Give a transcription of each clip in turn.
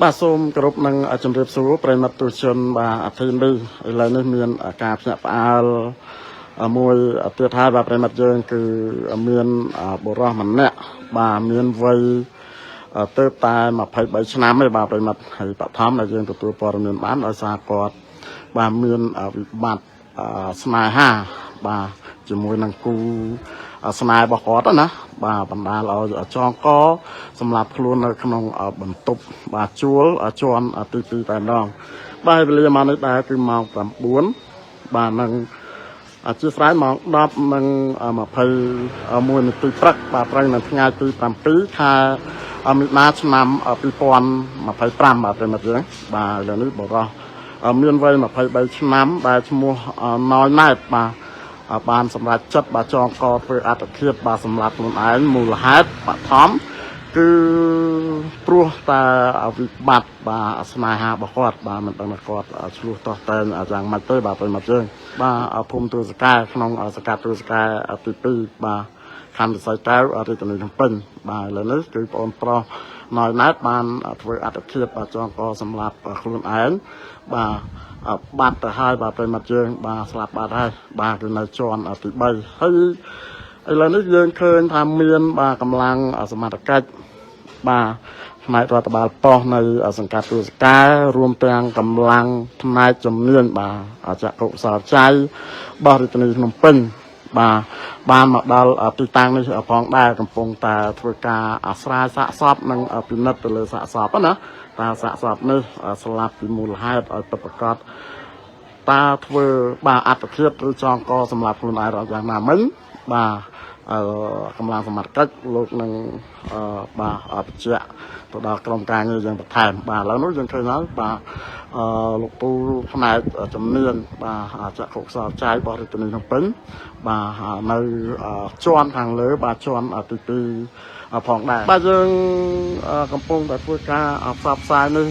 បាទសូមគោរពនឹងជម្រាបសួរប្រិយមិត្តទស្សជនបាទអាធីននេះឥឡូវនេះមានការភ្ញាក់ផ្អើលមួយទៀតហើយបាទប្រិយមិត្តយើងគឺមានបុរសម្នាក់បាទមានវ័យទៅតែ23ឆ្នាំទេបាទប្រិយមិត្តហើយបឋមដែលយើងទទួលព័ត៌មានបានដោយសារគាត់បាទមានវិបត្តិស្នេហាបាទជាមួយនឹងគូស្នេហ៍របស់គាត់ណាបាទបណ្ដាលឲ្យចងកសម្រាប់ខ្លួននៅក្នុងបន្ទប់បាទជួលជាន់ទី2តែម្ដងបាទវេលាមកនេះដែរគឺម៉ោង9បាទនឹងអធិស្ឋានម៉ោង10និង21នាទីព្រឹកបាទត្រូវនៅថ្ងៃទី7ខែមិថុនាឆ្នាំ2025បាទប្រិមិត្តយើងបាទឥឡូវនេះបរិសមានវ័យ23ឆ្នាំដែលឈ្មោះណយណែតបាទបានសម្រាប់ចិត្តបាទចងកធ្វើអត្តឃាតបាទសម្រាប់ខ្លួនឯងមូលហេតុបឋមគឺព្រោះតែវិបត្តិបាទស្នេហារបស់គាត់បាទមិនដឹងថាគាត់ឆ្លោះតោះតែងយ៉ាងម៉េចទេបាទប្រិមត្តយើងបាទភូមិទូសកែក្នុងសកាត់ទូសកែទី2បាទខណ្ឌវិស័យកែវរាជធានីភ្នំពេញបាទឥឡូវនេះគឺបងប្រុសណយណែតបានធ្វើអត្តឃាតបាទចងកសម្រាប់ខ្លួនឯងបាទបាត់ទៅហើយបាទប្រិមត្តយើងបាទស្លាប់បាត់ហើយបាទគឺនៅជាន់ទី3ហើយឥឡូវនេះយើងឃើញថាមានបាទកម្លាំងសមត្ថកិច្ចបាទផ្នែករដ្ឋបាលប៉ុស្តិ៍នៅសង្កាត់ទូសកែរួមទាំងកម្លាំងផ្នែកជំនាញបាទចក្រសោច័យបរិយាកាសភ្នំពេញបាទបានមកដល់ទីតាំងនេះផងដែរកំពុងតែធ្វើការអាស្រ័យសាកសពនិងពិនិត្យទៅលើសាកសពណាតើសាកសពនេះស្លាប់ពីមូលហេតុឲ្យប្រកបតើធ្វើបាទអត្តឃាតឬចងកសម្រាប់ខ្លួនឯងយ៉ាងណាមិញបាទកម្លាំងសមត្ថកិច្ចលោកនឹងបាទបញ្ជាក់ទៅដល់ក្រុមការងារយើងបន្ថែមបាទឥឡូវនេះយើងឃើញហើយបាទលោកពូផ្នែកជំនាញបាទចក្រសោច័យបរិយាកាសភ្នំពេញបាទនៅជាន់ខាងលើបាទជាន់ទី2ផងដែរបាទយើងកំពុងតែធ្វើការផ្សព្វផ្សាយនេះ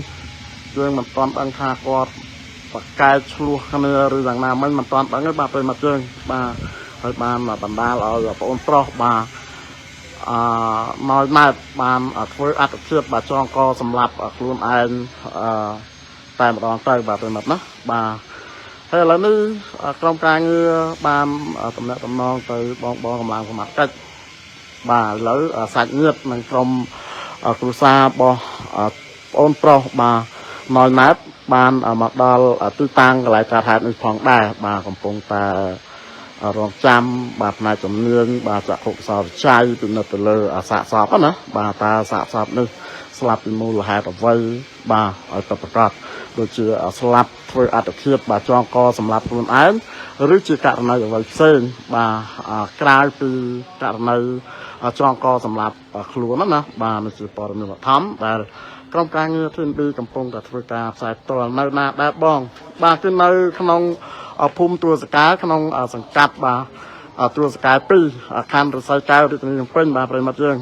យើងមិនទាន់ដឹងថាគាត់ប្រកែកឆ្លោះគ្នាឬយ៉ាងណាមិញមិនទាន់ដឹងទេបាទប្រិមត្តយើងបាទហើយបានបណ្ដាលឲ្យបងប្រុសបាទណយម៉ែតបានធ្វើអត្តឃាតបាទចងកសម្រាប់ខ្លួនឯងតែម្ដងទៅបាទប្រិមត្តណាបាទហើយឥឡូវនេះក្រុមការងារបានតំណែងតំណងទៅបងកម្លាំងសមត្ថកិច្ចបាទឥឡូវសាច់ញាតិនិងក្រុមគ្រួសាររបស់បងប្រុសបាទណយម៉ែតបានមកដល់ទីតាំងកន្លែងកើតហេតុនេះផងដែរបាទកំពុងតែរងចាំបាទផ្នែកជំនាញបាទចក្រសោច័យពិនិត្យទៅលើសាកសពណាបាទតើសាកសពនេះស្លាប់ពីមូលហេតុអ្វីបាទឲ្យទៅប្រកបដូចជាស្លាប់ធ្វើអត្តឃាតបាទចងកសម្រាប់ខ្លួនឯងឬជាករណីអ្វីផ្សេងបាទក្រៅពីករណីចងកសម្រាប់ខ្លួនណាបាទនេះជាព័ត៌មានបឋមដែលក្រុមការងារTNBកំពុងតែធ្វើការផ្សាយផ្ទាល់នៅណាដែរបងបាទគឺនៅក្នុងភូមិទួសកែក្នុងសង្កាត់បាទទួសកែ2ខណ្ឌរិស័យកែវរាជធានីភ្នំពេញបាទប្រិមត្តយើង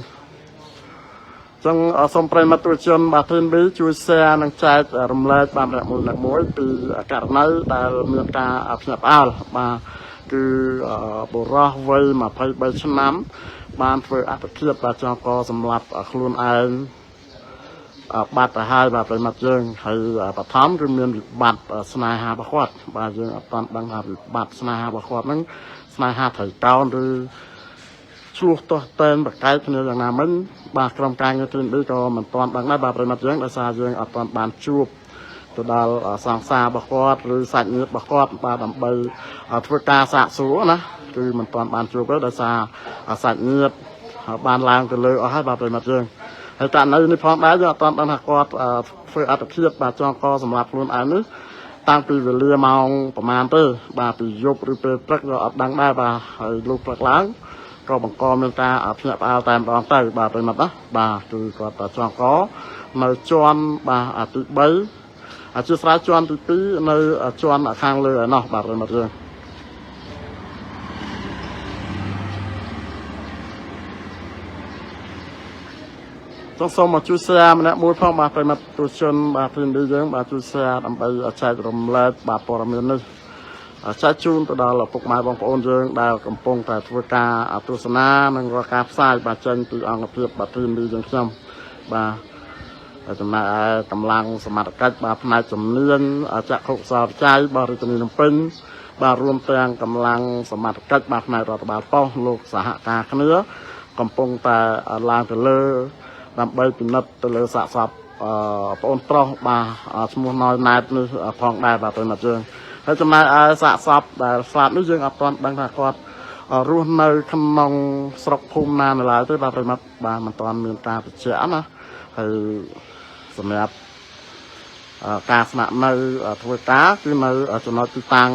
ចឹងសូមប្រិមត្តទស្សជនបាទTNBជួយ share និងចែករំលែកបាទម្នាក់មួយពីករណីដែលមានការភ្ញាក់ផ្អើលបាទគឺបុរសវ័យ23ឆ្នាំបានធ្វើអត្តឃាតបាទចងកសម្រាប់ខ្លួនឯងបាត់ទៅហើយបាទប្រិមត្តយើងហើយបឋមគឺមានវិបត្តិស្នេហារបស់គាត់បាទយើងអត់ទាន់ដឹងថាវិបត្តិស្នេហារបស់គាត់ហ្នឹងស្នេហាត្រូវកោនឬឆ្លោះទាស់តែនប្រកែកគ្នាយ៉ាងណាមិញបាទក្រុមការងារTNBក៏មិនទាន់ដឹងដែរបាទប្រិមត្តយើងដោយសារយើងអត់ទាន់បានជួបទៅដល់សង្សាររបស់គាត់ឬសាច់ញាតិរបស់គាត់បាទដើម្បីធ្វើការសាកសួរណាគឺមិនទាន់បានជួបទេដោយសារសាច់ញាតិបានឡើងទៅលើអស់ហើយបាទប្រិមត្តយើងហើយតើនៅនេះផងដែរយើងអត់ទាន់ដឹងថាគាត់ធ្វើអត្តឃាតបាទចងកសម្រាប់ខ្លួនឯងនេះតាំងពីវេលាម៉ោងប្រហែលទេបាទពីយប់ឬពេលព្រឹកក៏អត់ដឹងដែរបាទហើយលោកព្រឹកឡើងក៏បង្កមានការភ្ញាក់ផ្អើលតែម្ដងទៅបាទប្រិមត្តណាបាទគឺគាត់ចងកនៅជាន់បាទទី3អធិស្ឋានជាន់ទី2នៅជាន់ខាងលើឯណោះបាទប្រិមត្តយើងសូមមកជួយ share ម្នាក់មួយផងបាទប្រិមត្តទស្សជនបាទTNBយើងបាទជួយ share ដើម្បីចែករំលែកបាទព័ត៌មាននេះចែកជូនទៅដល់ពុកម៉ែបងប្អូនយើងដែលកំពុងតែធ្វើការទស្សនានិងរកការផ្សាយបាទចេញពីអង្គភាពបាទTNBយើងខ្ញុំបាទ ចំណាយកម្លាំងសមត្ថកិច្ចបាទផ្នែកជំនាញចាក់ខុកសរចៃបាទរាជធានីភ្នំពេញបាទរួមទាំងកម្លាំងសមត្ថកិច្ចបាទផ្នែករដ្ឋបាលប៉ុស្តិ៍លោកសហការគ្នាកំពុងតែឡើងទៅលើដើម្បីពិនិត្យទៅលើសាកសពបងប្រុសបាទឈ្មោះណយណែតនេះផងដែរបាទប្រិមត្តយើងហើយចំណែកឯសាកសពដែលស្លាប់នេះយើងអត់ទាន់ដឹងថាគាត់រស់នៅក្នុងស្រុកភូមិណានៅឡើយទេបាទប្រិមត្តបាទមិនទាន់មានការបញ្ជាក់ណាហើយសម្រាប់ការស្នាក់នៅធ្វើការគឺនៅចំណុចទីតាំង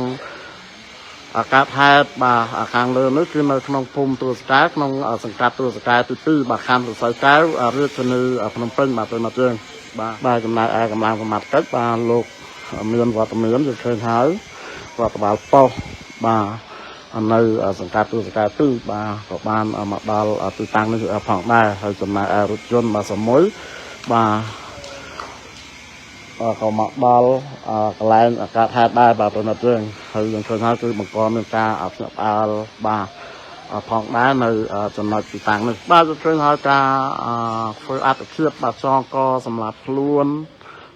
កើតហេតុបាទខាងលើនេះគឺនៅក្នុងភូមិទួលសកែក្នុងសង្កាត់ទួលសកែទី2បាទខណ្ឌរសីកែវរាជធានីភ្នំពេញបាទប្រិមត្តយើងបាទចំណាយឯកម្លាំងសមត្ថកិច្ចបាទលោកមានវត្តមានយើងឃើញហើយរដ្ឋបាលប៉ុស្តិ៍បាទនៅសង្កាត់ទួលសកែ2បាទក៏បានមកដល់ទីតាំងនេះផងដែរហើយចំណាយឯរថយន្តបាទសមុយបាទក៏មកដល់កន្លែងកើតហេតុដែរបាទប្រិមត្តយើងហើយយើងឃើញហើយគឺបង្កមានការភ្ញាក់ផ្អើលបាទផងដែរនៅចំណុចទីតាំងនេះបាទយើងឃើញហើយការធ្វើអត្តភាពបាទចងកសម្រាប់ខ្លួន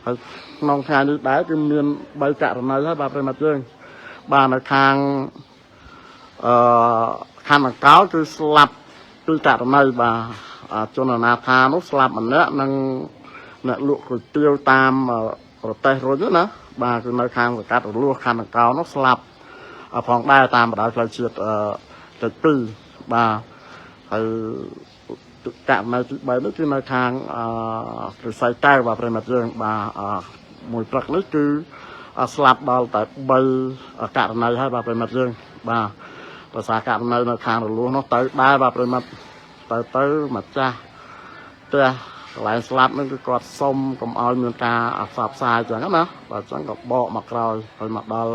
ហើយក្នុងថ្ងៃនេះដែរគឺមាន3ករណីហើយបាទប្រិមត្តយើងបាទនៅខាងខណ្ឌអង្កោគឺស្លាប់2ករណីបាទជនអនាថានោះស្លាប់ម្នាក់និងអ្នកលក់គុយទាវតាមប្រទេសរុញណាបាទគឺនៅខាងសង្កាត់រលួសខណ្ឌអង្កោនោះស្លាប់ផងដែរតាមបណ្ដោយផ្លូវជាតិលេខ2បាទហើយករណីទី3នេះគឺនៅខាងរិស័យកែវបាទប្រិមត្តយើងបាទមួយព្រឹកនេះគឺស្លាប់ដល់តែ3ករណីហើយបាទប្រិមត្តយើងបាទភាសាករណីនៅខាងរលួសនោះទៅដែរបាទប្រិមត្តទៅម្ចាស់ផ្ទះកន្លែងស្លាប់នឹងគឺគាត់សុំកុំឲ្យមានការផ្សព្វផ្សាយចឹងណាបាទអញ្ចឹងក៏បកមកក្រោយហើយមកដល់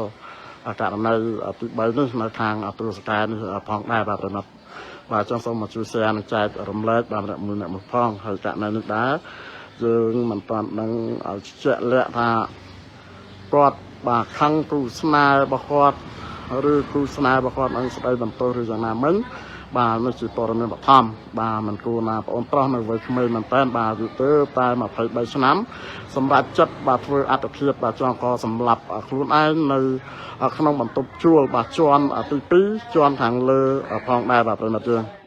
ករណីទី3នេះនៅខាងទួលសកែនេះផងដែរបាទប្រិមត្តបាទចង់សូមមកជួយ share និងចែករំលែកបាទអ្នកមួយផងហើយករណីនេះដែរយើងមិនទាន់ដឹងឲ្យជាក់លាក់ថាគាត់បាទខឹងគូស្នេហ៍របស់គាត់ឬគូស្នេហ៍របស់គាត់នឹងស្ដីបន្ទោសឬយ៉ាងណាមិញបាទនេះជាព័ត៌មានបឋមបាទមិនគួរណាបងប្រុសនៅវ័យក្មេងមែនតើបាទយូរទៅតែ23ឆ្នាំសម្រាប់ចិត្តបាទធ្វើអត្តភាពបាទចងកសម្លាប់ខ្លួនឯងនៅក្នុងបន្ទប់ជួលបាទជាន់ទី2ជាន់ខាងលើផងដែរបាទប្រិមត្តយើង